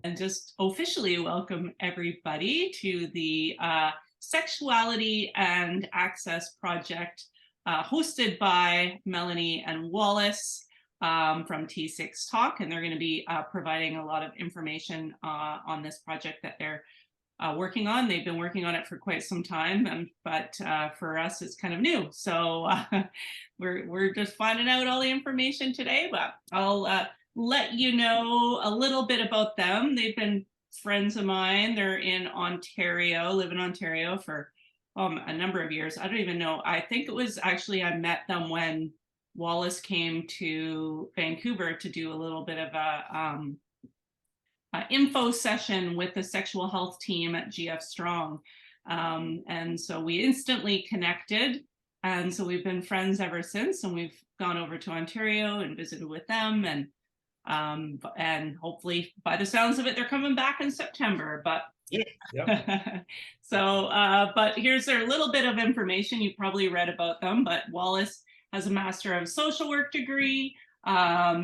And just officially welcome everybody to the Sexuality and Access Project, hosted by Melanie and Wallace from T6 Talk. And they're going to be providing a lot of information on this project that they're working on. They've been working on it for quite some time, but for us, it's kind of new. So we're just finding out all the information today, but I'll let you know a little bit about them. They've been friends of mine. They're in Ontario, live in Ontario for a number of years. I don't even know. I think it was actually, I met them when Wallace came to Vancouver to do a little bit of a info session with the sexual health team at GF Strong. And so we instantly connected. And so we've been friends ever since, and we've gone over to Ontario and visited with them, and hopefully by the sounds of it, they're coming back in September, but yeah. So, but here's their little bit of information. You probably read about them, but Wallace has a Master of Social Work degree.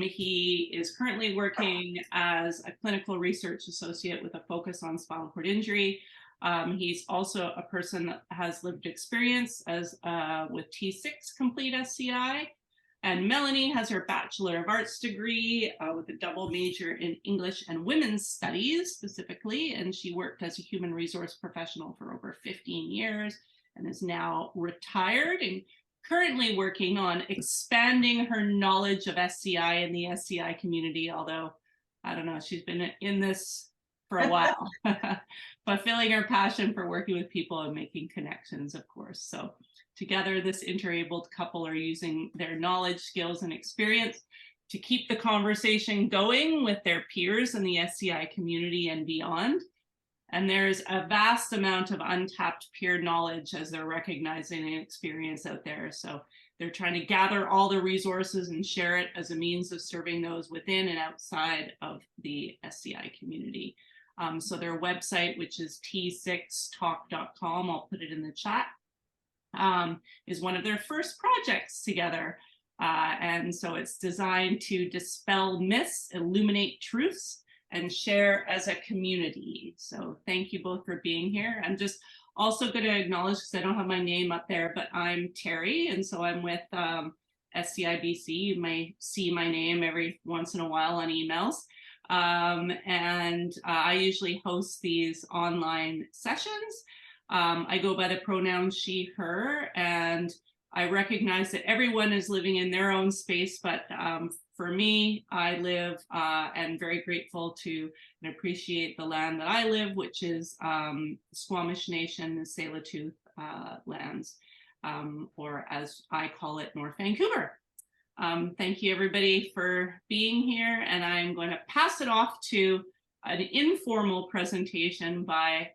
He is currently working as a clinical research associate with a focus on spinal cord injury. He's also a person that has lived experience as with T6 complete SCI. And Melanie has her Bachelor of Arts degree with a double major in English and Women's Studies specifically. And she worked as a human resource professional for over 15 years and is now retired and currently working on expanding her knowledge of SCI in the SCI community. Although, I don't know, she's been in this for a while, but feeling her passion for working with people and making connections, of course. So together, this interabled couple are using their knowledge, skills, and experience to keep the conversation going with their peers in the SCI community and beyond. And there's a vast amount of untapped peer knowledge as they're recognizing and experience out there. So they're trying to gather all the resources and share it as a means of serving those within and outside of the SCI community. So their website, which is t6talk.com, I'll put it in the chat, is one of their first projects together. And so it's designed to dispel myths, illuminate truths, and share as a community. So thank you both for being here. I'm just also going to acknowledge, because I don't have my name up there, but I'm Terry, and so I'm with SCIBC. You may see my name every once in a while on emails. And I usually host these online sessions. I go by the pronouns she, her, and I recognize that everyone is living in their own space, but for me, I live and very grateful to and appreciate the land that I live, which is Squamish Nation, the Tsleil-Waututh lands, or as I call it, North Vancouver. Thank you, everybody, for being here, and I'm going to pass it off to an informal presentation by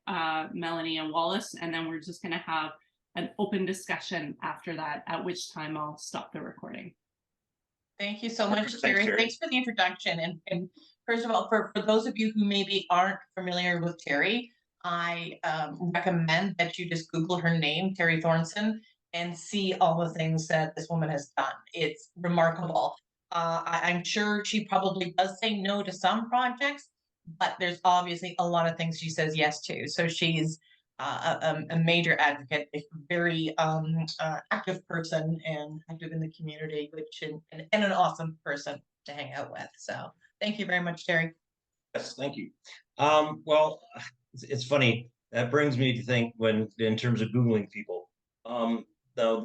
Melanie and Wallace, and then we're just going to have an open discussion after that, at which time I'll stop the recording. Thank you so much, Terry. Thanks for the introduction. And first of all, for those of you who maybe aren't familiar with Terry, I recommend that you just Google her name, Terry Thornton, and see all the things that this woman has done. It's remarkable. I'm sure she probably does say no to some projects, but there's obviously a lot of things she says yes to. So she's a major advocate, a very active person and active in the community, which and an awesome person to hang out with. So thank you very much, Terry. Yes, thank you. Well, it's funny. That brings me to think when, in terms of Googling people, though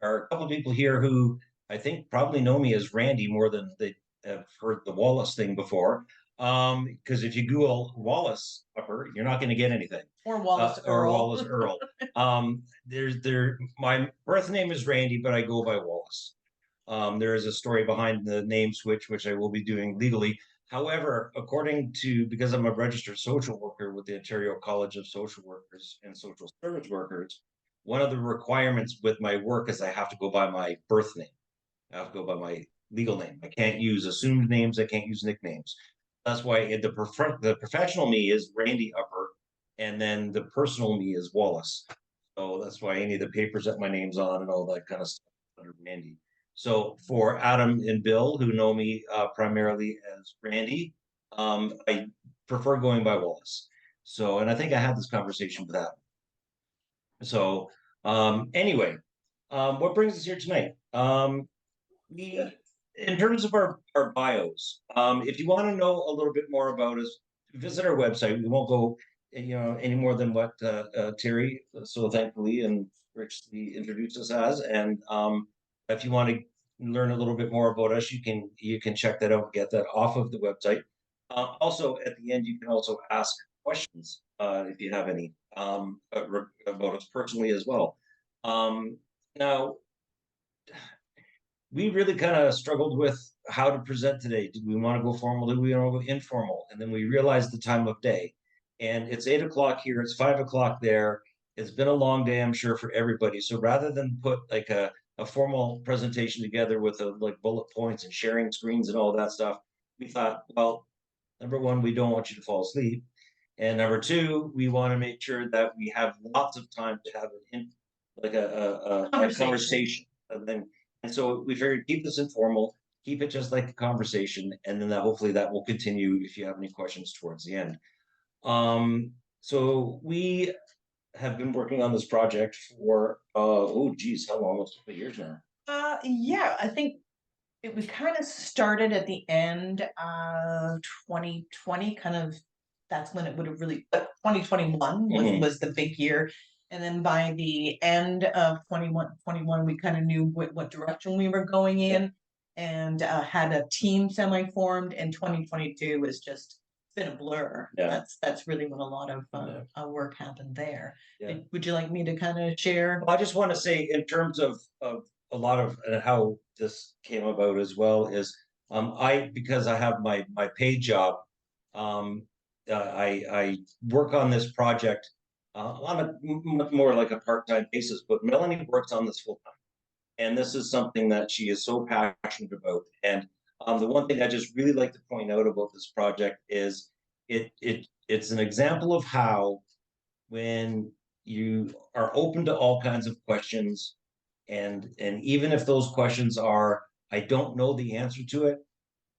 are a couple of people here who I think probably know me as Randy more than they have heard the Wallace thing before. Because if you Google Wallace Upper, you're not going to get anything. Or Wallace Earle. Or Wallace Earle. My birth name is Randy, but I go by Wallace. There is a story behind the name switch, which I will be doing legally. However, because I'm a registered social worker with the Ontario College of Social Workers and Social Service Workers, one of the requirements with my work is I have to go by my birth name. I have to go by my legal name. I can't use assumed names. I can't use nicknames. That's why the professional me is Randy Upper, and then the personal me is Wallace. So that's why any of the papers that my name's on and all that kind of stuff under Randy. So for Adam and Bill, who know me primarily as Randy, I prefer going by Wallace. So, and I think I had this conversation with that. So, anyway, what brings us here tonight? We, in terms of our bios, if you want to know a little bit more about us, visit our website. We won't go, any more than what Terry so thankfully and richly introduced us as. And if you want to learn a little bit more about us, you can check that out, get that off of the website. Also, at the end, you can also ask questions if you have any about us personally as well. Now, we really kind of struggled with how to present today. Did we want to go formal? Did we want to go informal? And then we realized the time of day. And it's 8 o'clock here, it's 5 o'clock there. It's been a long day, I'm sure, for everybody. So rather than put like a formal presentation together with like bullet points and sharing screens and all that stuff, we thought, well, number one, we don't want you to fall asleep. And number two, we want to make sure that we have lots of time to have a conversation. And so we figured keep this informal, keep it just like a conversation, and then hopefully that will continue if you have any questions towards the end. So we have been working on this project for oh geez, how long? Almost 2 years now. Yeah, I think we kind of started at the end of 2020, kind of that's when it would have really 2021 was the big year. And then by the end of 21, we kind of knew what direction we were going in, and had a team semi-formed, and 2022 was just been a blur. Yeah. That's really when a lot of work happened there. Yeah. Would you like me to kind of share? I just want to say, in terms of a lot of how this came about as well, is because I have my paid job, I work on this project on a much more like a part-time basis, but Melanie works on this full-time. And this is something that she is so passionate about. And the one thing I just really like to point out about this project is it's an example of how, when you are open to all kinds of questions, and even if those questions are, I don't know the answer to it,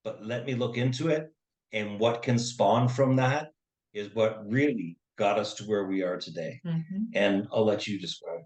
but let me look into it, and what can spawn from that is what really got us to where we are today. And I'll let you describe.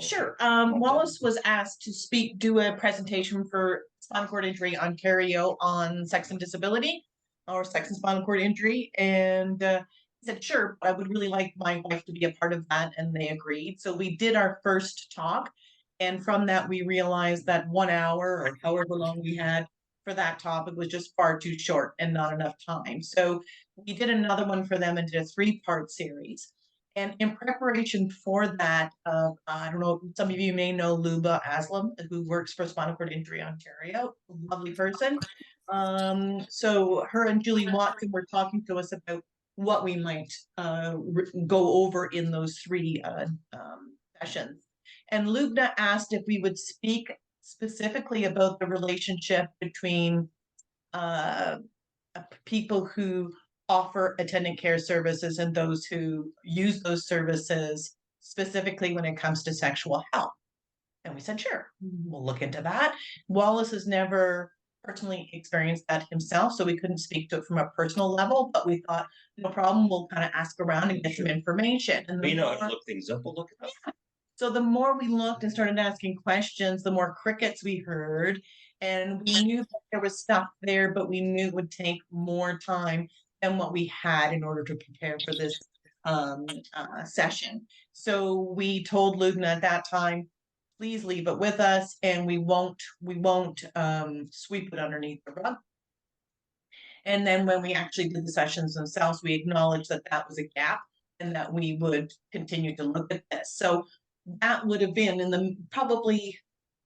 Sure. Wallace was asked to do a presentation for Spinal Cord Injury Ontario on sex and disability, or sex and spinal cord injury, and he said, sure, I would really like my wife to be a part of that, and they agreed. So we did our first talk, and from that we realized that 1 hour or however long we had for that topic was just far too short and not enough time. So we did another one for them and did a 3-part series. And in preparation for that, I don't know, some of you may know Luba Aslam, who works for Spinal Cord Injury Ontario, lovely person. So her and Julie Watson were talking to us about what we might go over in those 3 sessions. And Lubna asked if we would speak specifically about the relationship between people who offer attendant care services and those who use those services, specifically when it comes to sexual health. And we said, sure, we'll look into that. Wallace has never personally experienced that himself, so we couldn't speak to it from a personal level, but we thought, no problem, we'll kind of ask around and get some information. And we know how to look things up, we'll look it up. Yeah. So the more we looked and started asking questions, the more crickets we heard. And we knew that there was stuff there, but we knew it would take more time than what we had in order to prepare for this session. So we told Lubna at that time, please leave it with us, and we won't sweep it underneath the rug. And then when we actually did the sessions themselves, we acknowledged that that was a gap and that we would continue to look at this. So that would have been in the probably,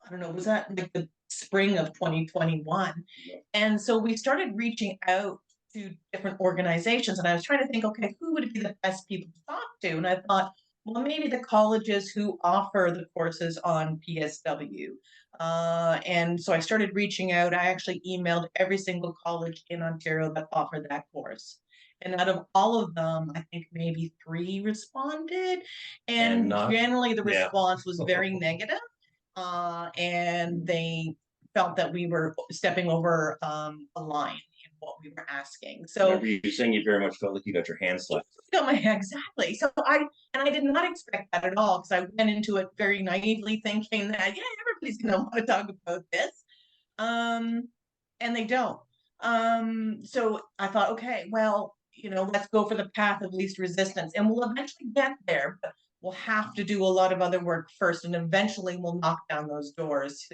I don't know, was that like the spring of 2021? And so we started reaching out to different organizations, and I was trying to think, okay, who would be the best people to talk to? And I thought, well, maybe the colleges who offer the courses on PSW. And so I started reaching out. I actually emailed every single college in Ontario that offered that course. And out of all of them, I think maybe 3 responded. And generally the response was very negative. And they felt that we were stepping over a line in what we were asking. So Remember you saying you very much felt like you got your hands slapped. exactly. So I did not expect that at all, because I went into it very naively thinking that, yeah, everybody's gonna want to talk about this. And they don't. So I thought, okay, well, let's go for the path of least resistance, and we'll eventually get there, but we'll have to do a lot of other work first, and eventually we'll knock down those doors.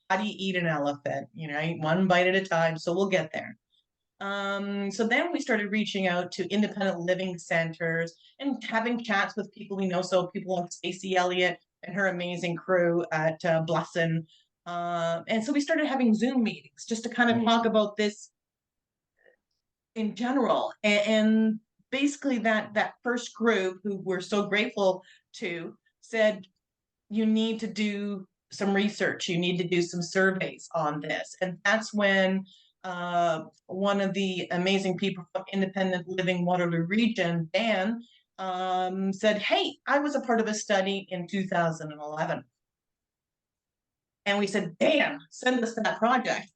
How do you eat an elephant? Eat one bite at a time. So we'll get there. So then we started reaching out to independent living centers and having chats with people we know. So people like Stacey Elliott and her amazing crew at Blessin. And so we started having Zoom meetings just to kind of talk about this in general. And basically that first group, who we're so grateful to, said, you need to do some research, you need to do some surveys on this. And that's when one of the amazing people from Independent Living Waterloo Region, Dan, said, hey, I was a part of a study in 2011. And we said, Dan, send us that project.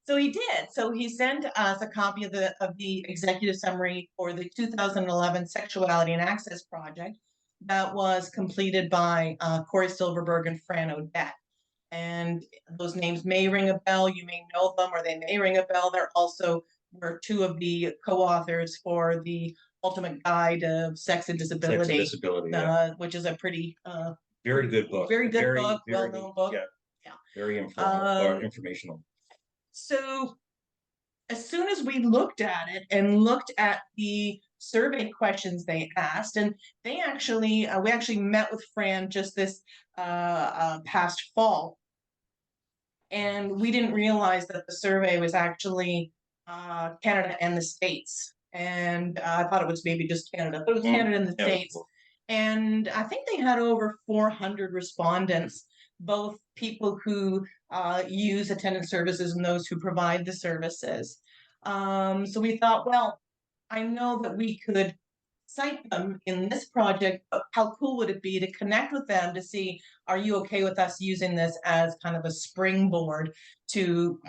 So he did. So he sent us a copy of the executive summary for the 2011 Sexuality and Access Project that was completed by Cory, Silverberg, and Fran Odette. And those names may ring a bell. You may know them, or they may ring a bell. They're also were two of the co-authors for the Ultimate Guide of Sex and Disability, which is a pretty very good book. Very good book, well-known book. Yeah. Very informal, informational. So as soon as we looked at it and looked at the survey questions they asked, and we actually met with Fran just this past fall, and we didn't realize that the survey was actually Canada and the States. And I thought it was maybe just Canada, but it was Canada and the States. And I think they had over 400 respondents, both people who use attendant services and those who provide the services. So we thought, well, I know that we could cite them in this project, but how cool would it be to connect with them to see, are you okay with us using this as kind of a springboard to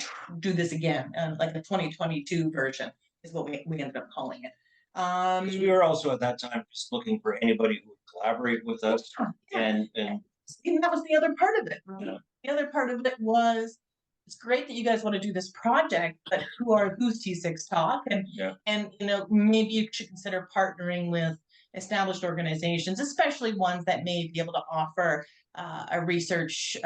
do this again? Like the 2022 version is what we ended up calling it. Because we were also at that time just looking for anybody who would collaborate with us. And that was the other part of it. Right? The other part of it was, it's great that you guys want to do this project, but who's T6 Talk? And maybe you should consider partnering with established organizations, especially ones that may be able to offer a research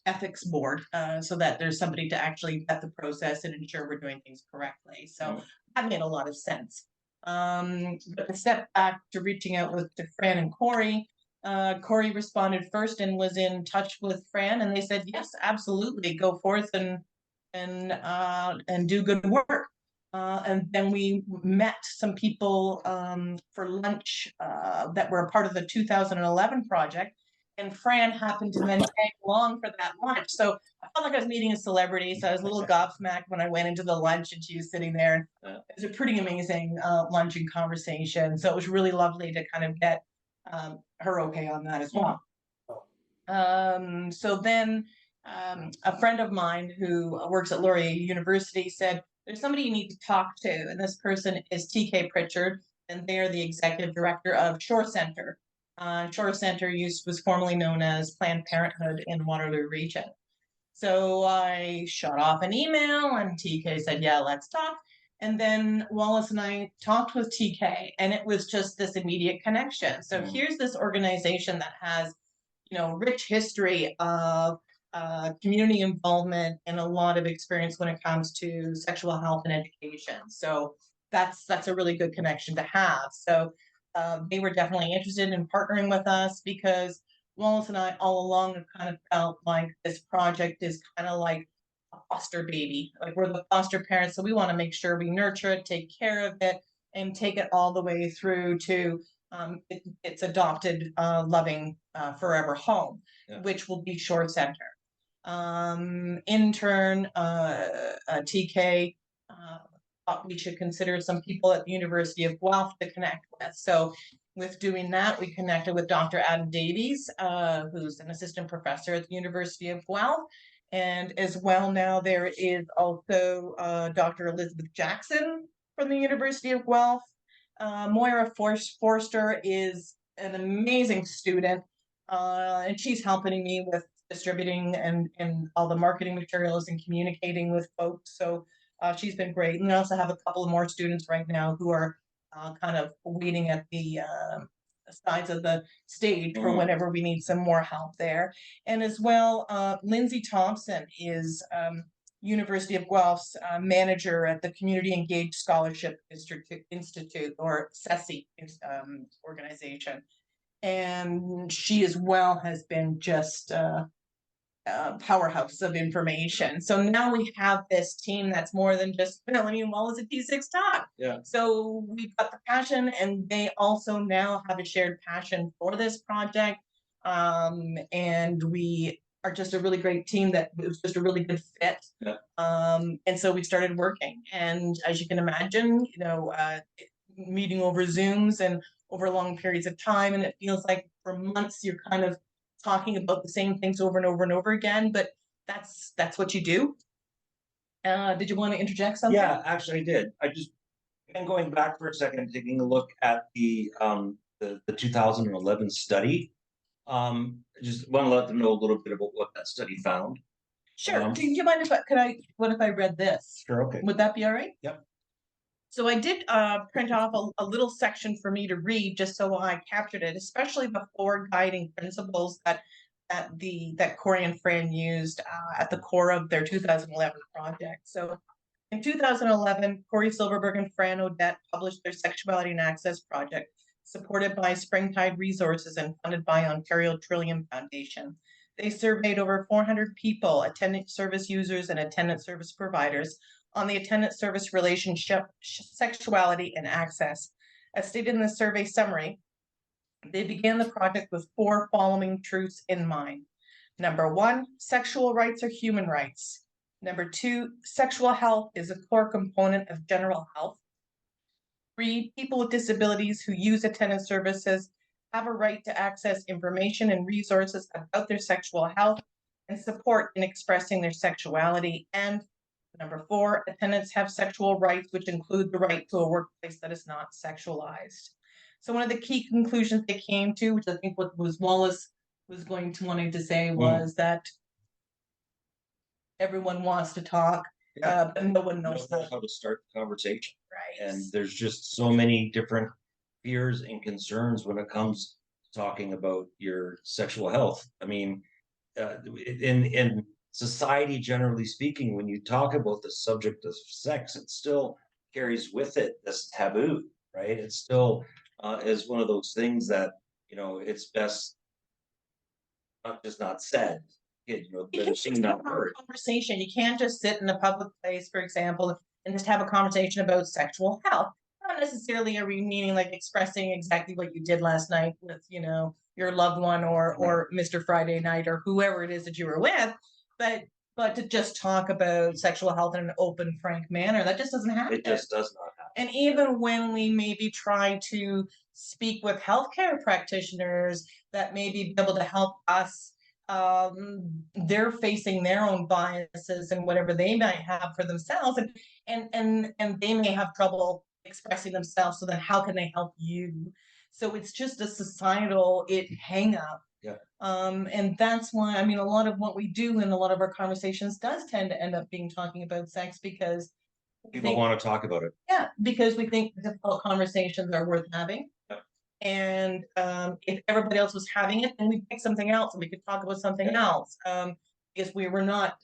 ethics board, so that there's somebody to actually vet the process and ensure we're doing things correctly. So that made a lot of sense. But to step back to reaching out to Fran and Cory, Cory responded first and was in touch with Fran, and they said, yes, absolutely, go forth and do good work. And then we met some people for lunch that were a part of the 2011 project, and Fran happened to then tag along for that lunch. So I felt like I was meeting a celebrity, so I was a little gobsmacked when I went into the lunch and she was sitting there. It was a pretty amazing lunch and conversation. So it was really lovely to kind of get her okay on that as well. So then a friend of mine who works at Laurier University said, there's somebody you need to talk to, and this person is TK Pritchard, and they're the executive director of Shore Center. Shore Center was formerly known as Planned Parenthood in Waterloo Region. So I shot off an email, and TK said, yeah, let's talk. And then Wallace and I talked with TK, and it was just this immediate connection. So here's this organization that has, rich history of community involvement and a lot of experience when it comes to sexual health and education. So that's a really good connection to have. So they were definitely interested in partnering with us, because Wallace and I all along have kind of felt like this project is kind of like a foster baby. Like, we're the foster parents, so we want to make sure we nurture it, take care of it, and take it all the way through to its adopted, loving, forever home, which will be Shore Center. In turn, TK thought we should consider some people at the University of Guelph to connect with. So with doing that, we connected with Dr. Adam Davies, who's an assistant professor at the University of Guelph. And as well, now there is also Dr. Elizabeth Jackson from the University of Guelph. Moira Forster is an amazing student, and she's helping me with distributing and all the marketing materials and communicating with folks. So she's been great. And I also have a couple of more students right now who are kind of waiting at the sides of the stage for whenever we need some more help there. And as well, Lindsay Thompson is University of Guelph's manager at the Community Engaged Scholarship Institute, or CESI organization. And she as well has been just powerhouse of information. So now we have this team that's more than just Melanie and Wallace at T6 Talk. Yeah. So we've got the passion, and they also now have a shared passion for this project. And we are just a really great team that it was just a really good fit. Yeah. And so we started working. And as you can imagine, you know, meeting over Zooms and over long periods of time, and it feels like for months you're kind of talking about the same things over and over and over again, but that's what you do. Did you want to interject something? Yeah, actually I did. I just been going back for a second, taking a look at the 2011 study. Just want to let them know a little bit about what that study found. Sure. Do you mind if what if I read this? Sure, okay. Would that be all right? Yep. So I did print off a little section for me to read, just so I captured it, especially the 4 guiding principles that Cory and Fran used at the core of their 2011 project. So in 2011, Cory, Silverberg, and Fran Odette published their Sexuality and Access Project, supported by Springtide Resources and funded by Ontario Trillium Foundation. They surveyed over 400 people, attendant service users and attendant service providers, on the attendant service relationship, sexuality, and access. As stated in the survey summary, they began the project with 4 following truths in mind. Number 1, sexual rights are human rights. Number 2, sexual health is a core component of general health. 3, people with disabilities who use attendant services have a right to access information and resources about their sexual health and support in expressing their sexuality. And number 4, attendants have sexual rights, which include the right to a workplace that is not sexualized. So one of the key conclusions they came to, which I think what was Wallace was wanting to say, was that everyone wants to talk, but no one knows how to start the conversation. Right. And there's just so many different fears and concerns when it comes to talking about your sexual health. I mean, in society, generally speaking, when you talk about the subject of sex, it still carries with it this taboo, right? It still is one of those things that, you know, it's best not said. You know, better seen, not heard. Conversation. You can't just sit in a public place, for example, and just have a conversation about sexual health. Not necessarily are we meaning like expressing exactly what you did last night with, you know, your loved one or Mr. Friday Night or whoever it is that you were with, but to just talk about sexual health in an open, frank manner, that just doesn't happen. It just does not happen. And even when we maybe try to speak with healthcare practitioners that may be able to help us, they're facing their own biases and whatever they might have for themselves, and they may have trouble expressing themselves. So then how can they help you? So it's just a societal hang up. Yeah. And that's why, I mean, a lot of what we do in a lot of our conversations does tend to end up being talking about sex, because people want to talk about it. Yeah, because we think difficult conversations are worth having. Yeah. And if everybody else was having it, then we'd pick something else and we could talk about something else. Because we were not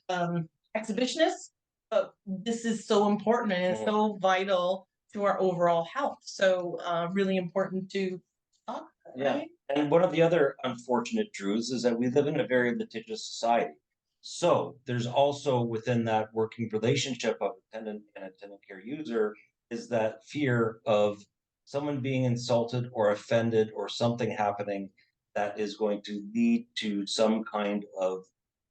exhibitionists, but this is so important and it's so vital to our overall health. So really important to talk about, right? And one of the other unfortunate truths is that we live in a very litigious society. So there's also within that working relationship of attendant and attendant care user is that fear of someone being insulted or offended or something happening that is going to lead to some kind of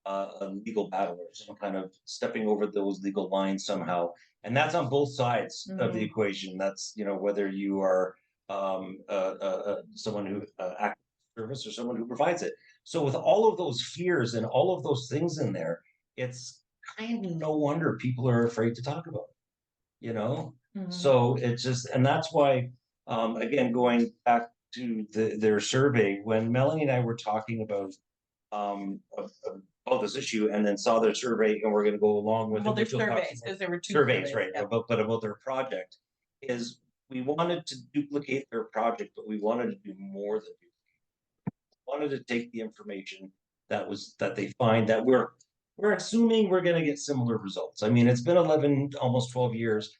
a legal battle or some kind of stepping over those legal lines somehow. And that's on both sides of the equation. That's, you know, whether you are someone who acts service or someone who provides it. So with all of those fears and all of those things in there, it's kind of no wonder people are afraid to talk about it, you know? Mhm. So it's just, and that's why, again, going back to their survey, when Melanie and I were talking about this issue and then saw their survey and we're going to go along with Well, it, their which we'll talk surveys, some more- because there were two surveys, right? yeah. But about their project is we wanted to duplicate their project, but we wanted to do more than wanted to take the information that they find that we're assuming we're going to get similar results. I mean, it's been 11, almost 12 years.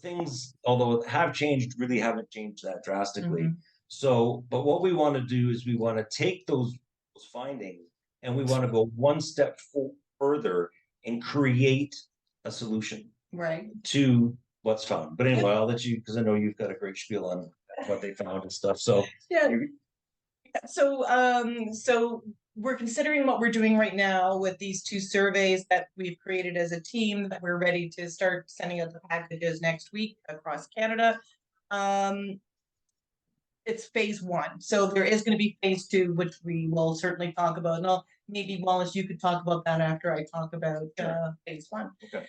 Things, although have changed, really haven't changed that drastically. Mhm. So, but what we want to do is we want to take those findings and we want to go one step further and create a solution Right. to what's found. But anyway, I'll let you, because I know you've got a great spiel on what they found and stuff. So Yeah. So we're considering what we're doing right now with these two surveys that we've created as a team, that we're ready to start sending out the packages next week across Canada. It's phase one. So there is going to be phase two, which we will certainly talk about. And maybe Wallace, you could talk about that after I talk about phase one. okay.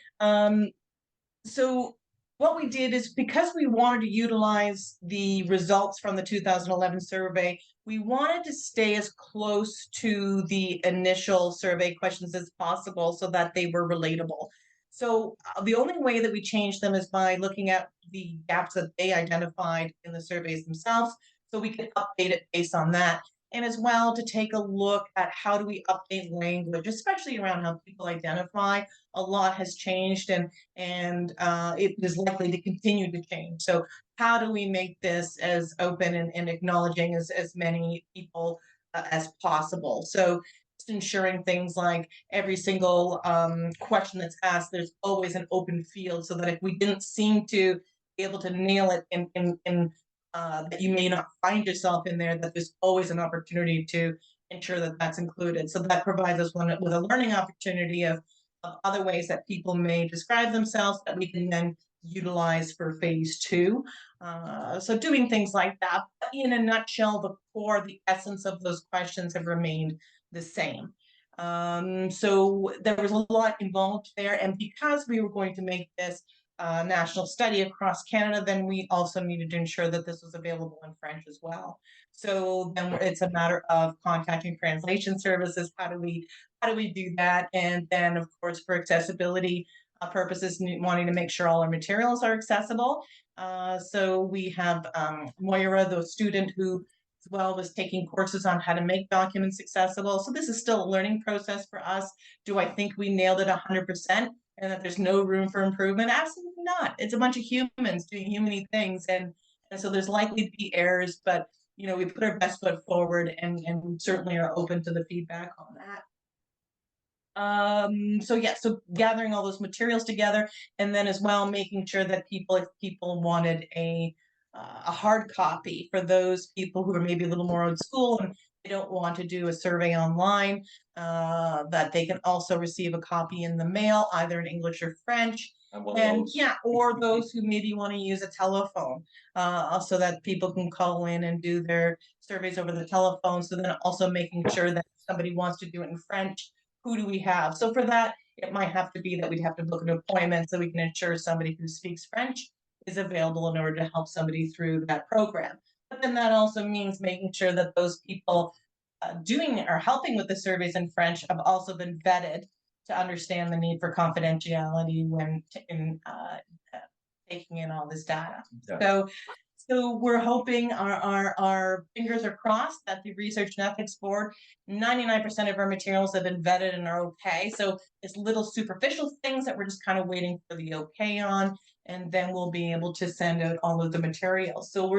So what we did is, because we wanted to utilize the results from the 2011 survey, we wanted to stay as close to the initial survey questions as possible so that they were relatable. So the only way that we changed them is by looking at the gaps that they identified in the surveys themselves, so we could update it based on that. And as well, to take a look at how do we update language, especially around how people identify. A lot has changed, and it is likely to continue to change. So how do we make this as open and acknowledging as many people as possible? So just ensuring things like every single question that's asked, there's always an open field, so that if we didn't seem to be able to nail it in that you may not find yourself in there, that there's always an opportunity to ensure that that's included. So that provides us with a learning opportunity of other ways that people may describe themselves that we can then utilize for phase two. So doing things like that. But in a nutshell, the essence of those questions have remained the same. So there was a lot involved there, and because we were going to make this national study across Canada, then we also needed to ensure that this was available in French as well. So then it's a matter of contacting translation services. How do we do that? And then, of course, for accessibility purposes, wanting to make sure all our materials are accessible. So we have Moira, the student who as well was taking courses on how to make documents accessible. So this is still a learning process for us. Do I think we nailed it 100%? And that there's no room for improvement? Absolutely not. It's a bunch of humans doing human-y things, and so there's likely to be errors, but we put our best foot forward, and certainly are open to the feedback on that. So gathering all those materials together, and then as well making sure that if people wanted a hard copy, for those people who are maybe a little more old school and they don't want to do a survey online, that they can also receive a copy in the mail, either in English or French. Or those who maybe want to use a telephone, so that people can call in and do their surveys over the telephone. So then also making sure that if somebody wants to do it in French, who do we have? So for that, it might have to be that we'd have to book an appointment so we can ensure somebody who speaks French is available in order to help somebody through that program. But then that also means making sure that those people doing or helping with the surveys in French have also been vetted to understand the need for confidentiality when taking in all this data. Yeah. So we're hoping, our fingers are crossed, that the Research and Ethics Board, 99% of our materials have been vetted and are okay. So it's little superficial things that we're just kind of waiting for the okay on, and then we'll be able to send out all of the materials. So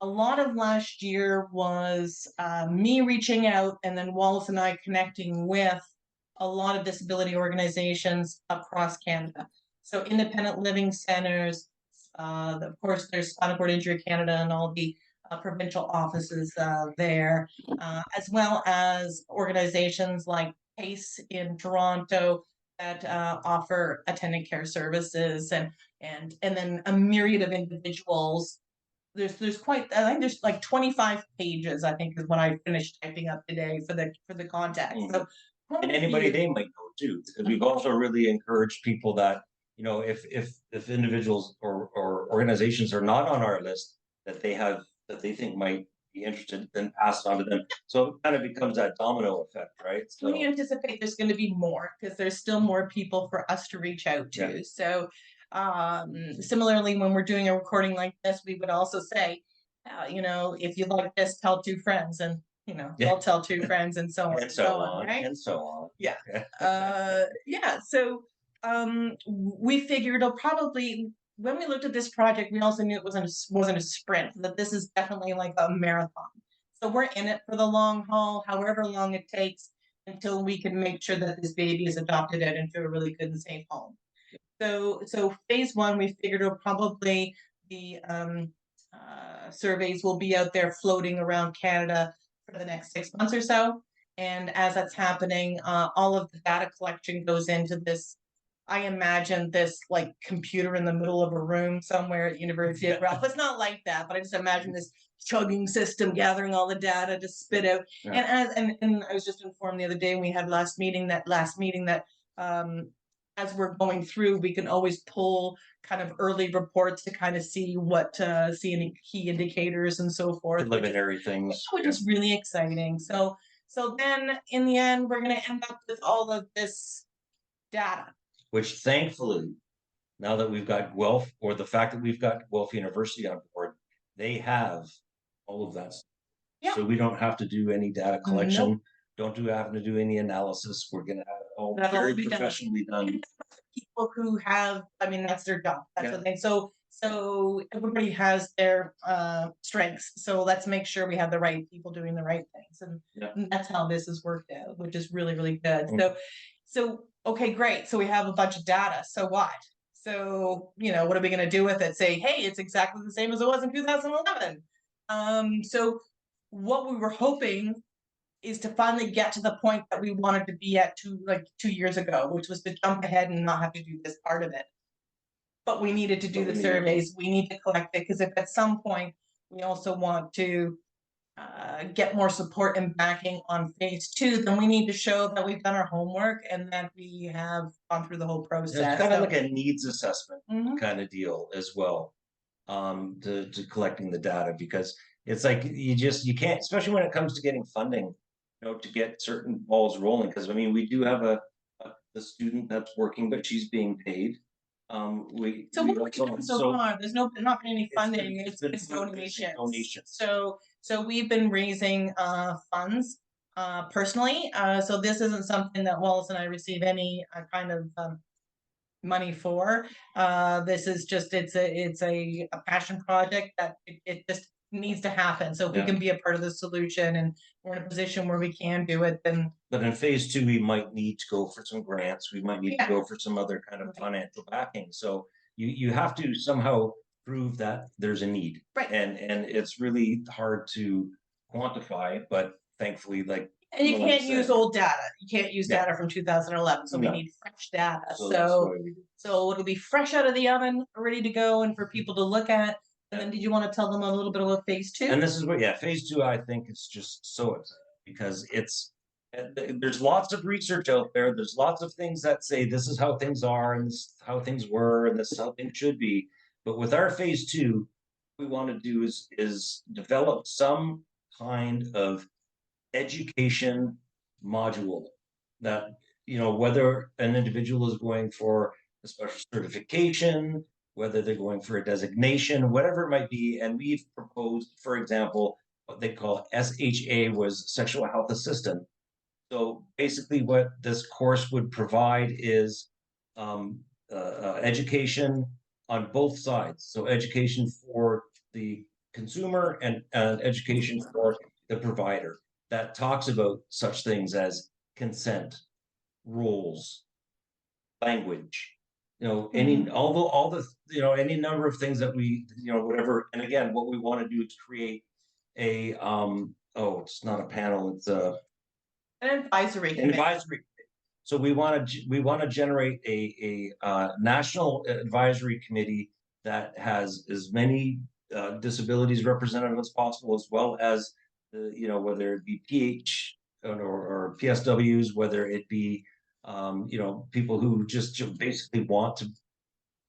a lot of last year was me reaching out, and then Wallace and I connecting with a lot of disability organizations across Canada. So independent living centers, of course, there's Spinal Cord Injury Canada and all the provincial offices there, as well as organizations like PACE in Toronto that offer attendant care services, and then a myriad of individuals. There's quite, I think there's like 25 pages, I think, is what I finished typing up today for the contact. So And anybody they might know too, because we've also really encouraged people that, if individuals or organizations are not on our list that they think might be interested, then pass it on to them. So it kind of becomes that domino effect, right? So We anticipate there's going to be more because there's still more people for us to reach out to. Yeah. So similarly, when we're doing a recording like this, we would also say, if you like this, tell two friends, and they'll tell two friends, and so on and so on, right? and so on. Yeah. Yeah. So we figured it'll probably, when we looked at this project, we also knew it wasn't a sprint, that this is definitely like a marathon. So we're in it for the long haul, however long it takes, until we can make sure that this baby is adopted out into a really good and safe home. So phase one, we figured it'll probably the surveys will be out there floating around Canada for the next 6 months or so. And as that's happening, all of the data collection goes into this. I imagine this like computer in the middle of a room somewhere at University of Guelph. It's not like that, but I just imagine this chugging system gathering all the data to spit out. Yeah. And I was just informed the other day, we had last meeting that as we're going through, we can always pull kind of early reports to kind of see any key indicators and so forth. Preliminary things. Which is really exciting. So then in the end, we're going to end up with all of this data. Which thankfully, now that we've got Guelph, or the fact that we've got Guelph University on board, they have all of that. Yeah. So we don't have to do any data collection. Nope. Have to do any analysis. We're going to have it all very professionally done. People who have, that's their job. That's what they. So everybody has their strengths. So let's make sure we have the right people doing the right things, and that's how this has worked out, which is really, really good. So okay, great. So we have a bunch of data. So what? So what are we going to do with it? Say, hey, it's exactly the same as it was in 2011. So what we were hoping is to finally get to the point that we wanted to be at 2 years ago, which was to jump ahead and not have to do this part of it. But we needed to do the surveys. We need to collect it, because if at some point we also want to get more support and backing on phase 2, then we need to show that we've done our homework and that we have gone through the whole process. It's kind of like a needs assessment kind of deal as well, to collecting the data, because it's like you can't, especially when it comes to getting funding, to get certain balls rolling. Because we do have a student that's working, but she's being paid. What we've done so far, there's not been any funding. It's donations. So we've been raising funds personally. So this isn't something that Wallace and I receive any kind of money for. This is just it's a passion project that it just needs to happen. So if we can be a part of the solution, and we're in a position where we can do it, then. But in phase 2, we might need to go for some grants. We might need to go for some other kind of financial backing. So you have to somehow prove that there's a need, right? And it's really hard to quantify, but thankfully, and you can't use old data. You can't use data from 2011. So we need fresh data. So it'll be fresh out of the oven, ready to go, and for people to look at. And then, did you want to tell them a little bit about phase 2? And this is phase 2, I think, is just so exciting, because there's lots of research out there. There's lots of things that say this is how things are, and this is how things were, and this is how things should be. But with our phase 2, what we want to do is develop some kind of education module that, whether an individual is going for a special certification, whether they're going for a designation, whatever it might be. And we've proposed, for example, what they call SHA, was Sexual Health Assistant. So basically what this course would provide is education on both sides. So education for the consumer and education for the provider, that talks about such things as consent, roles, language, any number of things that we, whatever. And again, what we want to do is create a it's not a panel, it's an advisory. So we want to generate a national advisory committee that has as many disabilities represented as possible, as well as whether it be or PSWs, whether it be, you know, people who just basically want to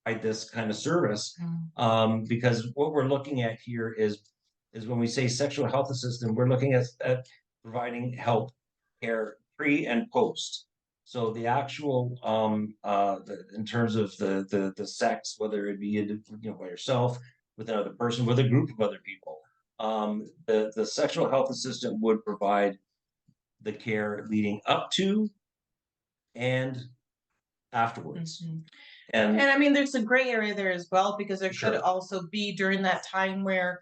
provide this kind of service. Because what we're looking at here is when we say sexual health assistant, we're looking at providing help care pre and post. So the actual in terms of the sex, whether it be, you know, by yourself, with another person, with a group of other people, the sexual health assistant would provide the care leading up to and afterwards. And I mean, there's a gray area there as well, because there Sure. could also be during that time where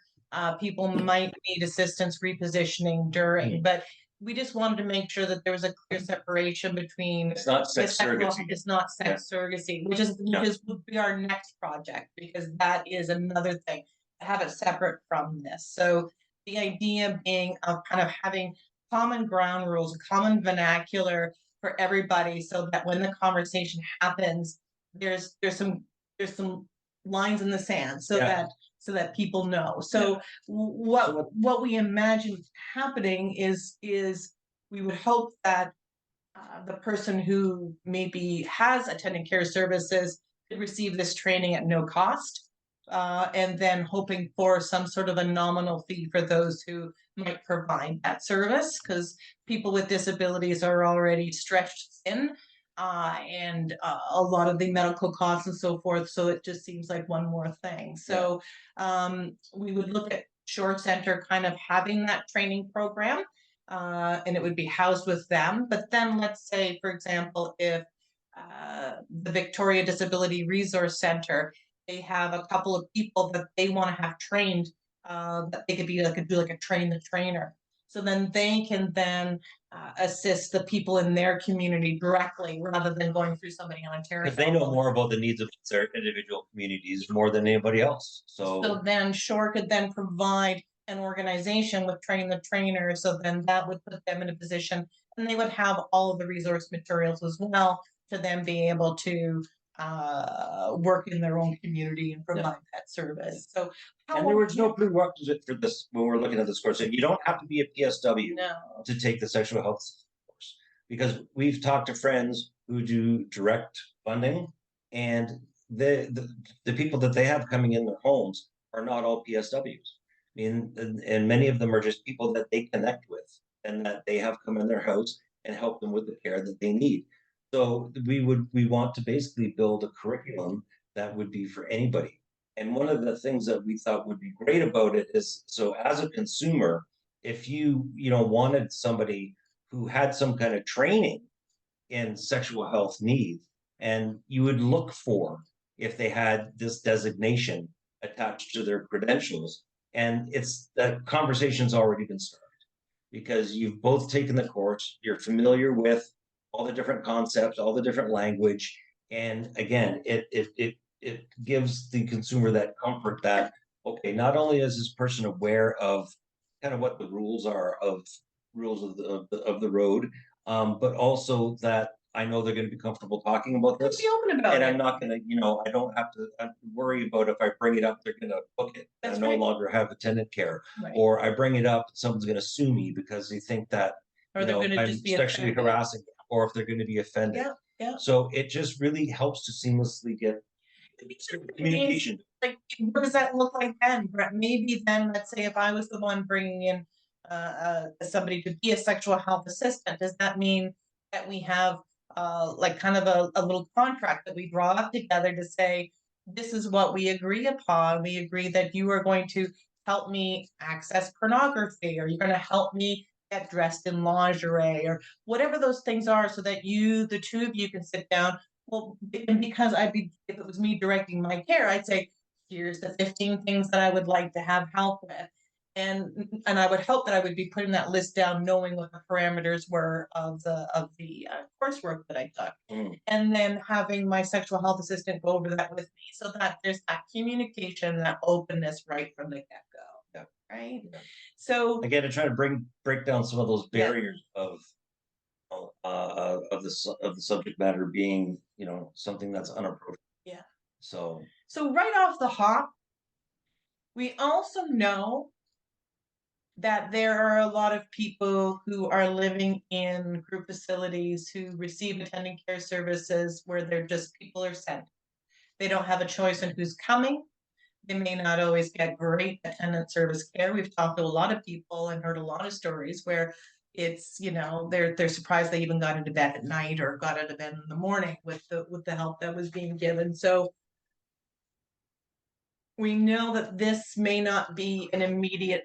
people might need assistance repositioning during, but we just wanted to make sure that there was a clear separation between It's not sex surrogacy. it's not sex surrogacy, which would be our next project, because that is another thing, have it separate from this. So the idea being of kind of having common ground rules, a common vernacular for everybody, so that when the conversation happens, there's some lines in the sand, so that people know. So what we imagine happening is we would hope that the person who maybe has attendant care services could receive this training at no cost, and then hoping for some sort of a nominal fee for those who might provide that service, because people with disabilities are already stretched thin, and a lot of the medical costs and so forth. So it just seems like one more thing. So we would look at Shore Center kind of having that training program, and it would be housed with them. But then let's say, for example, if the Victoria Disability Resource Center, they have a couple of people that they want to have trained, that they could be like a train the trainer. So then they can then assist the people in their community directly, rather than going through somebody on a territory. Because they know more about the needs of their individual communities more than anybody else. So then Shore could then provide an organization with train the trainer. So then that would put them in a position, and they would have all of the resource materials as well to then be able to work in their own community and provide that service. So and there was no prerequisite for this when we're looking at this course. So you don't have to be a PSW to take the sexual health course, because we've talked to friends who do direct funding, and the people that they have coming in their homes are not all PSWs. I mean, and many of them are just people that they connect with and that they have come in their house and help them with the care that they need. So we want to basically build a curriculum that would be for anybody. And one of the things that we thought would be great about it is, so as a consumer, if you wanted somebody who had some kind of training in sexual health needs, and you would look for if they had this designation attached to their credentials, and it's that conversation's already been started, because you've both taken the course, you're familiar with all the different concepts, all the different language. And again, it gives the consumer that comfort that, okay, not only is this person aware of kind of what the rules are of the road, but also that I know they're going to be comfortable talking about this. Be open about and it. I'm not going to, I don't have to worry about if I bring it up, they're going to book it. That's I no right. longer have attendant care, Right. or I bring it up, someone's going to sue me because they think that Or they're going to I'm just be sexually offended. harassing them, or if they're going to be offended. Yeah. So it just really helps to seamlessly get communication. Like, what does that look like then? Maybe then, let's say if I was the one bringing in somebody to be a sexual health assistant, does that mean that we have like kind of a little contract that we draw up together to say, this is what we agree upon. We agree that you are going to help me access pornography, or you're going to help me get dressed in lingerie, or whatever those things are, so that the two of you can sit down. Well, and because if it was me directing my care, I'd say, here's the 15 things that I would like to have help with. And I would hope that I would be putting that list down, knowing what the parameters were of the coursework that I took. And then having my sexual health assistant go over that with me, so that there's that communication, that openness right from the get-go. Right. So again, to try to break down some of those barriers of the subject matter being, something that's unapproachable. Yeah. So right off the hop, we also know that there are a lot of people who are living in group facilities who receive attendant care services where they're just people are sent. They don't have a choice on who's coming. They may not always get great attendant service care. We've talked to a lot of people and heard a lot of stories where it's, you know, they're surprised they even got into bed at night or got out of bed in the morning with the help that was being given. So we know that this may not be an immediate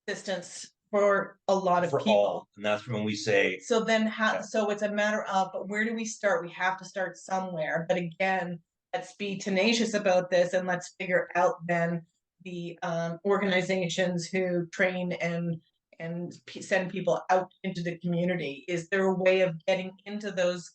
assistance for a lot of For people. all, and that's when we say, So then how, Yeah. so it's a matter of, but where do we start? We have to start somewhere. But again, let's be tenacious about this and let's figure out then the organizations who train and send people out into the community. Is there a way of getting into those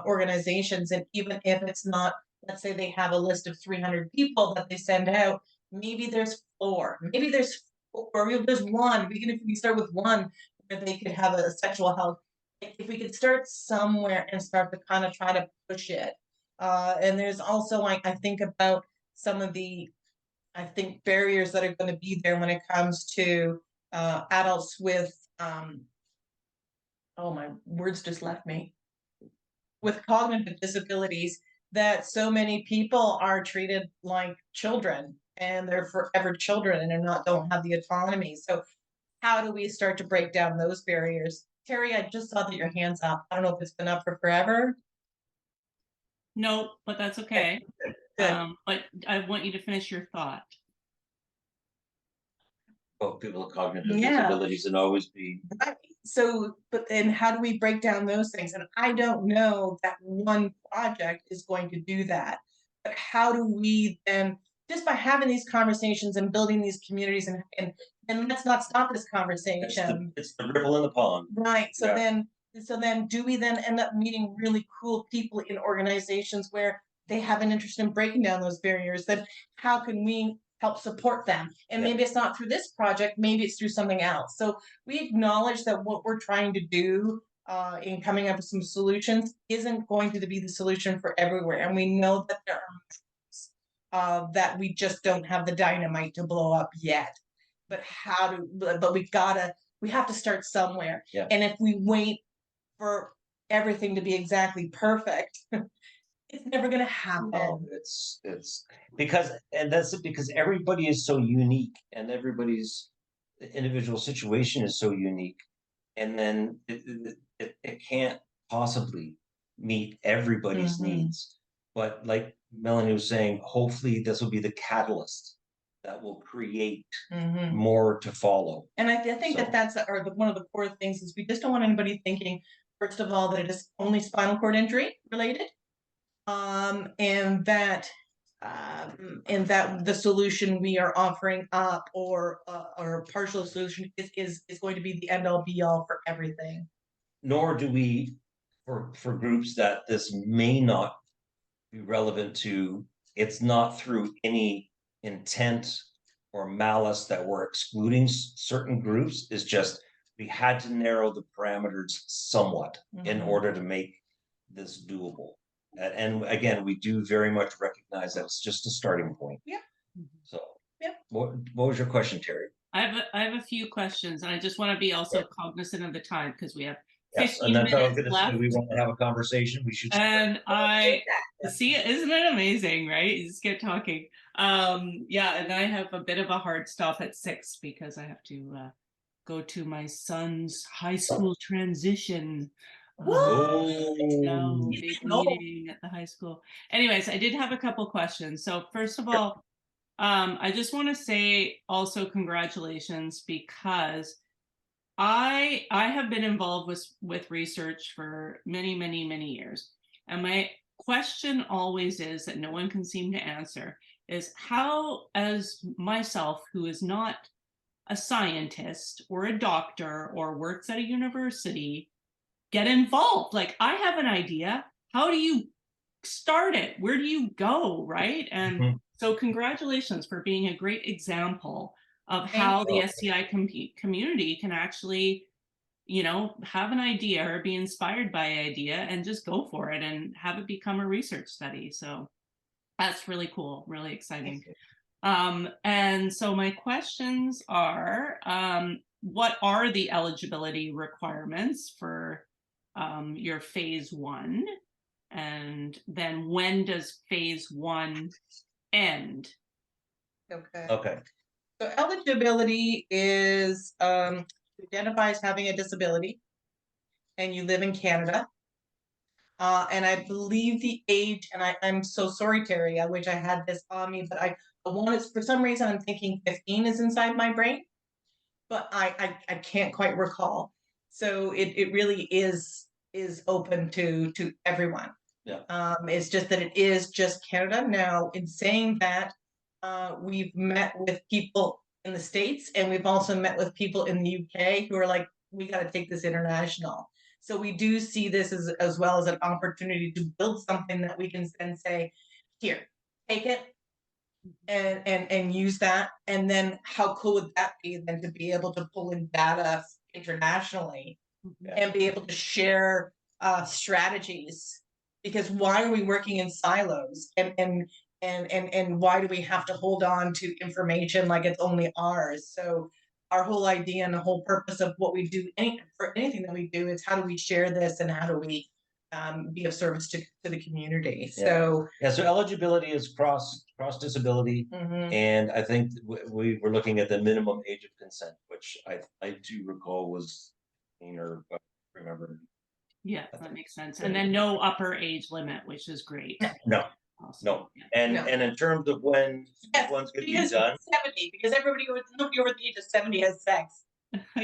organizations? And even if it's not, let's say they have a list of 300 people that they send out, maybe there's 4, maybe there's, or maybe there's 1. Even if we start with 1, where they could have a sexual health. If we could start somewhere and start to kind of try to push it. And there's also, I think about some of the, I think, barriers that are going to be there when it comes to adults with, oh, my words just left me, with cognitive disabilities, that so many people are treated like children and they're forever children and they're not, don't have the autonomy. So how do we start to break down those barriers? Terry, I just saw that your hand's up. I don't know if it's been up for forever. No, but that's okay. Good. But I want you to finish your thought. people with cognitive Yeah. disabilities and always be. Right. So, but then how do we break down those things? And I don't know that one project is going to do that. But how do we then, just by having these conversations and building these communities, and let's not stop this conversation. It's the ripple in the pond. Right. So Yeah. then do we then end up meeting really cool people in organizations where they have an interest in breaking down those barriers? Then how can we help support them? And Yeah. maybe it's not through this project, maybe it's through something else. So we acknowledge that what we're trying to do in coming up with some solutions isn't going to be the solution for everywhere. And we know that there are that we just don't have the dynamite to blow up yet. But we have to start somewhere. Yeah. And if we wait for everything to be exactly perfect, it's never going to happen. No, it's because, and that's it, because everybody is so unique and everybody's individual situation is so unique, and then it can't possibly meet everybody's needs. But like Melanie was saying, hopefully this will be the catalyst that will create more to follow. And I think that's one of the core things is we just don't want anybody thinking, first of all, that it is only spinal cord injury related, and that the solution we are offering up or partial solution is going to be the end all be all for everything. Nor do we, for groups that this may not be relevant to, it's not through any intent or malice that we're excluding certain groups. Is just we had to narrow the parameters somewhat in order to make this doable. And again, we do very much recognize that it's just a starting point. Yeah. So yeah. What was your question, Terry? I have a few questions, and I just want to be also cognizant of the time because we have 15 and that's what I was minutes going to left. say. We want to have a conversation. We should. And I see, isn't it amazing, right? You just get talking. Yeah, and I have a bit of a hard stop at 6 because I have to go to my son's high school transition. No, big meeting at the high school. Anyways, I did have a couple questions. So first of all, I just want to say also congratulations, because I have been involved with research for many years. And my question always is that no one can seem to answer is how, as myself, who is not a scientist or a doctor or works at a university, get involved. Like, I have an idea. How do you start it? Where do you go? Right. And so congratulations for being a great example of how the STI community can actually, you know, have an idea or be inspired by an idea and just go for it and have it become a research study. So that's really cool, really exciting. And so my questions are, what are the eligibility requirements for your phase 1? And then when does phase 1 end? Okay. Okay. So eligibility is identify as having a disability and you live in Canada. And I believe the age, and I'm so sorry, Terry, I wish I had this on me, but I wanted, for some reason, I'm thinking 15 is inside my brain, but I can't quite recall. So it really is open to everyone. Yeah. It's just that it is just Canada. Now, in saying that, we've met with people in the States and we've also met with people in the UK who are like, we got to take this international. So we do see this as well as an opportunity to build something that we can then say, here, take it and use that. And then how cool would that be then to be able to pull in data internationally and be able to share strategies? Because why are we working in silos and why do we have to hold on to information like it's only ours? So our whole idea and the whole purpose of what we do, for anything that we do, is how do we share this and how do we be of service to the community? So so eligibility is cross disability, and I think we were looking at the minimum age of consent, which I do recall was, or remember. Yeah, that makes sense. And then no upper age limit, which is great. No. Awesome. No, and in terms of when one's going to be done, 70, because nobody over the age of 70 has sex.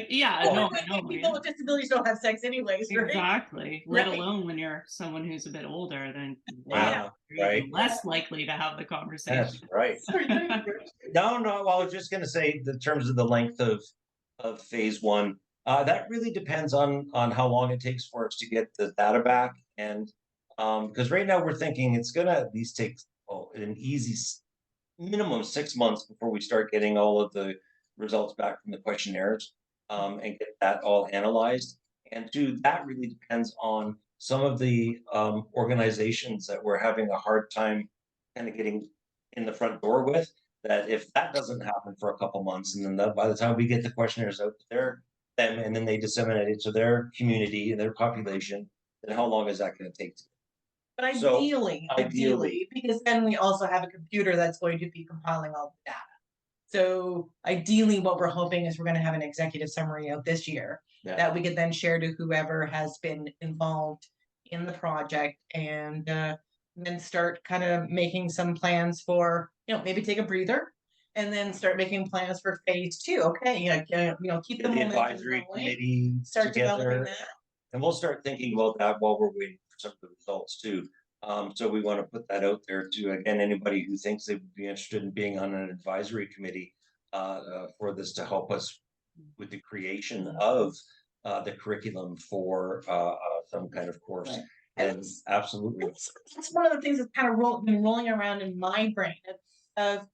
Yeah, no, people with disabilities don't have sex anyways, right? Exactly. Let alone when you're someone who's a bit older, then you're right, less likely to have the conversation. That's right. No, well, I was just going to say, in terms of the length of phase 1, that really depends on how long it takes for us to get the data back, and because right now we're thinking it's going to at least take an easy minimum 6 months before we start getting all of the results back from the questionnaires, and get that all analyzed. And that really depends on some of the organizations that we're having a hard time kind of getting in the front door with. That if that doesn't happen for a couple months, and then by the time we get the questionnaires out to them, and then they disseminate it to their community and their population, then how long is that going to take? But ideally, because then we also have a computer that's going to be compiling all the data. So ideally, what we're hoping is we're going to have an executive summary out this year that we could then share to whoever has been involved in the project, and then start kind of making some plans for, maybe take a breather and then start making plans for phase 2. Okay, keep the advisory committee start together, developing that. And we'll start thinking about that while we're waiting for some of the results too. So we want to put that out there to, again, anybody who thinks they would be interested in being on an advisory committee for this, to help us with the creation of the curriculum for some kind of course. Right. And absolutely, that's one of the things that's kind of been rolling around in my brain of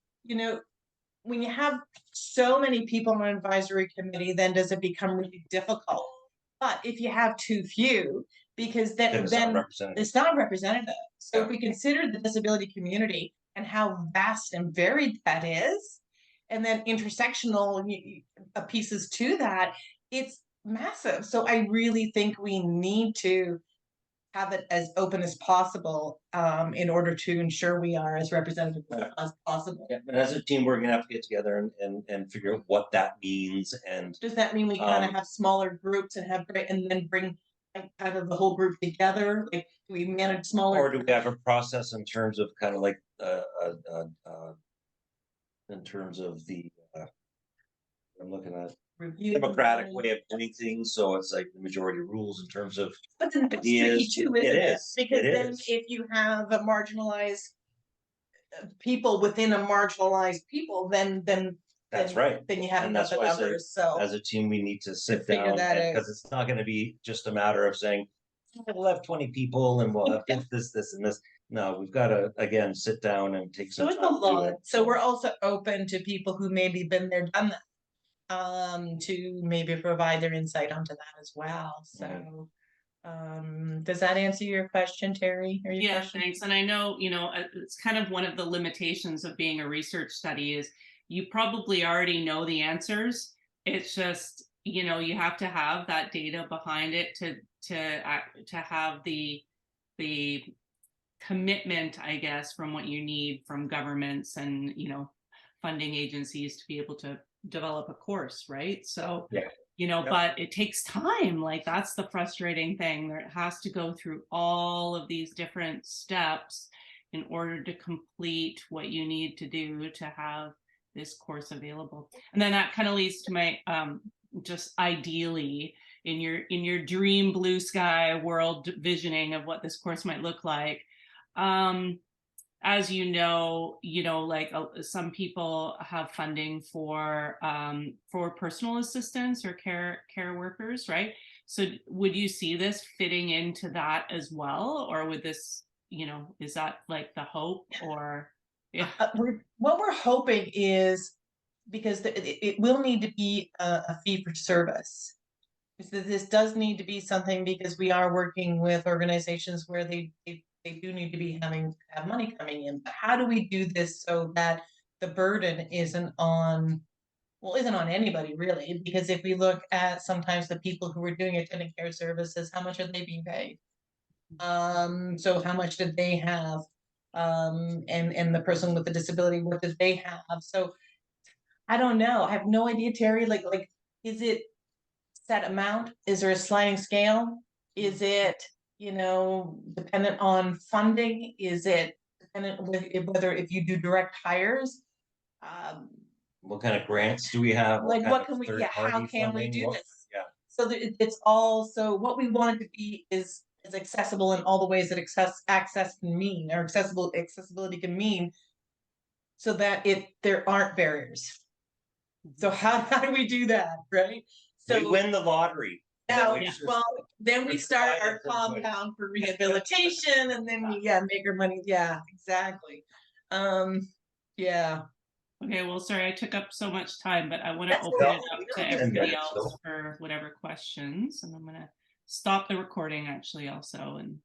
when you have so many people on an advisory committee, then does it become really difficult? But if you have too few, because then it's not representative. So if we consider the disability community and how vast and varied that is, and then intersectional pieces to that, it's massive. So I really think we need to have it as open as possible in order to ensure we are as representative as possible. Yeah, and as a team, we're going to have to get together and figure out what that means. And does that mean we kind of have smaller groups and then bring kind of the whole group together? Like, do we manage smaller? Or do we have a process in terms of kind of like in terms of the I'm looking at democratic way of doing things, so it's like the majority rules in terms of but then that's tricky too, isn't it? Because then if you have a marginalized people within a marginalized people, then that's right. Then you have enough numbers. So as a team, we need to sit down, because it's not going to be just a matter of saying we'll have 20 people and we'll have this and this. No, we've got to again sit down and take some time. So it's a lot. So we're also open to people who maybe been there, done that, to maybe provide their insight onto that as well. So Does that answer your question, Terry? Or your Yeah, question? thanks. And I know, it's kind of one of the limitations of being a research study is you probably already know the answers. It's just, you have to have that data behind it to have the commitment, I guess, from what you need from governments and, funding agencies to be able to develop a course, right? So, Yeah. but it takes time. Like that's the frustrating thing. There it has to go through all of these different steps in order to complete what you need to do to have this course available. And then that kind of leads to my just ideally in your dream blue sky world visioning of what this course might look like. As like some people have funding for personal assistants or care workers, right? So would you see this fitting into that as well, or would this, is that like the hope? Or yeah, What we're hoping is, because it will need to be a fee for service. This does need to be something, because we are working with organizations where they do need to be have money coming in. But how do we do this so that the burden isn't on anybody really? Because if we look at sometimes the people who are doing attendant care services, how much are they being paid? So how much did they have? And the person with the disability, what did they have? So I don't know. I have no idea, Terry. Like, is it set amount? Is there a sliding scale? Is it, dependent on funding? Is it dependent whether if you do direct hires? What kind of grants do we have? Like kind what of can we, third-party how can we funding? do What- this? Yeah. So that it's all, so what we want it to be is accessible in all the ways that access can mean, or accessibility can mean, so that there aren't barriers. So how do we do that, right? So We win the lottery. now, Then we just- well, then we start provide our it for everybody. compound for rehabilitation, and then we make our money. Yeah, exactly. Yeah. okay, well, sorry I took up so much time, but I want to That's open okay. it up We to don't have to everybody do that, else so. for whatever questions, and I'm going to stop the recording actually also and